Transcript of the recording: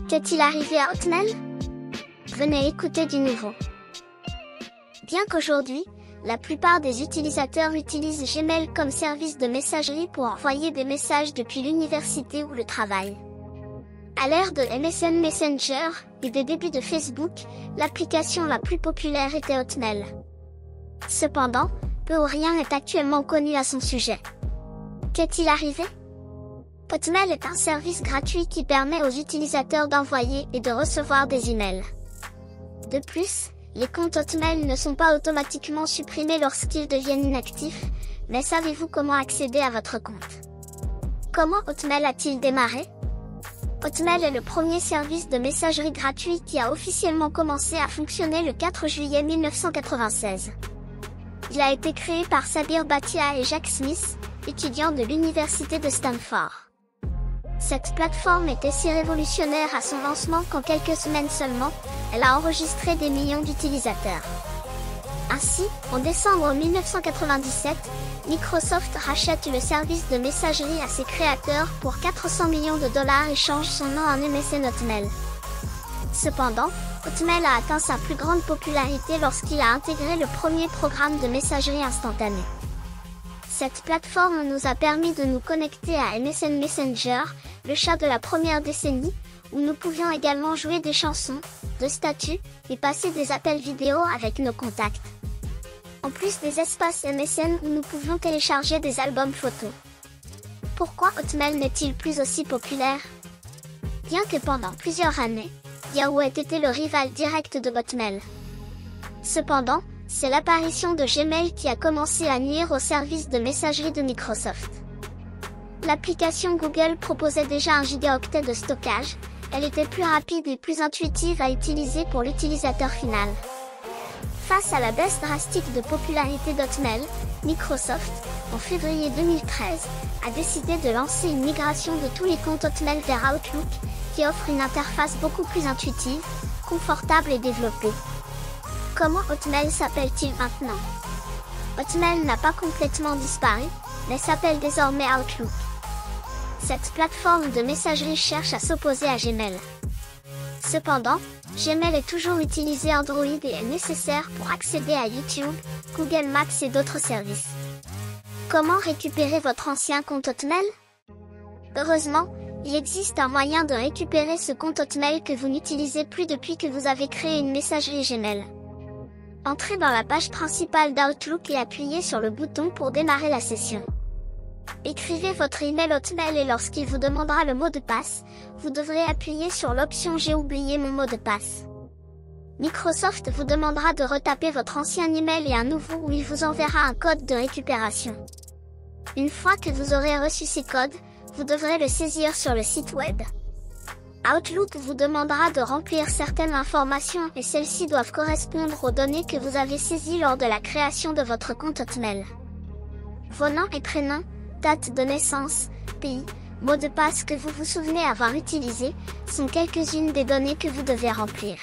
Qu'est-il arrivé à Hotmail? Venez écouter du nouveau. Bien qu'aujourd'hui, la plupart des utilisateurs utilisent Gmail comme service de messagerie pour envoyer des messages depuis l'université ou le travail. À l'ère de MSN Messenger et des débuts de Facebook, l'application la plus populaire était Hotmail. Cependant, peu ou rien est actuellement connu à son sujet. Qu'est-il arrivé? Hotmail est un service gratuit qui permet aux utilisateurs d'envoyer et de recevoir des emails. De plus, les comptes Hotmail ne sont pas automatiquement supprimés lorsqu'ils deviennent inactifs, mais savez-vous comment accéder à votre compte? Comment Hotmail a-t-il démarré? Hotmail est le premier service de messagerie gratuit qui a officiellement commencé à fonctionner le 4 juillet 1996. Il a été créé par Sabir Bhatia et Jack Smith, étudiants de l'université de Stanford. Cette plateforme était si révolutionnaire à son lancement qu'en quelques semaines seulement, elle a enregistré des millions d'utilisateurs. Ainsi, en décembre 1997, Microsoft rachète le service de messagerie à ses créateurs pour 400 millions de dollars et change son nom en MSN Hotmail. Cependant, Hotmail a atteint sa plus grande popularité lorsqu'il a intégré le premier programme de messagerie instantanée. Cette plateforme nous a permis de nous connecter à MSN Messenger, le chat de la première décennie, où nous pouvions également jouer des chansons, de statuts, et passer des appels vidéo avec nos contacts. En plus des espaces MSN où nous pouvions télécharger des albums photos. Pourquoi Hotmail n'est-il plus aussi populaire? Bien que pendant plusieurs années, Yahoo ait été le rival direct de Hotmail. Cependant, c'est l'apparition de Gmail qui a commencé à nuire au service de messagerie de Microsoft. L'application Google proposait déjà 1 gigaoctet de stockage, elle était plus rapide et plus intuitive à utiliser pour l'utilisateur final. Face à la baisse drastique de popularité d'Hotmail, Microsoft, en février 2013, a décidé de lancer une migration de tous les comptes Hotmail vers Outlook, qui offre une interface beaucoup plus intuitive, confortable et développée. Comment Hotmail s'appelle-t-il maintenant? Hotmail n'a pas complètement disparu, mais s'appelle désormais Outlook. Cette plateforme de messagerie cherche à s'opposer à Gmail. Cependant, Gmail est toujours utilisé Android et est nécessaire pour accéder à YouTube, Google Maps et d'autres services. Comment récupérer votre ancien compte Hotmail? Heureusement, il existe un moyen de récupérer ce compte Hotmail que vous n'utilisez plus depuis que vous avez créé une messagerie Gmail. Entrez dans la page principale d'Outlook et appuyez sur le bouton pour démarrer la session. Écrivez votre email Hotmail et lorsqu'il vous demandera le mot de passe, vous devrez appuyer sur l'option J'ai oublié mon mot de passe. Microsoft vous demandera de retaper votre ancien email et un nouveau où il vous enverra un code de récupération. Une fois que vous aurez reçu ces codes, vous devrez le saisir sur le site web. Outlook vous demandera de remplir certaines informations et celles-ci doivent correspondre aux données que vous avez saisies lors de la création de votre compte Hotmail. Vos noms et prénoms, date de naissance, pays, mots de passe que vous vous souvenez avoir utilisés, sont quelques-unes des données que vous devez remplir.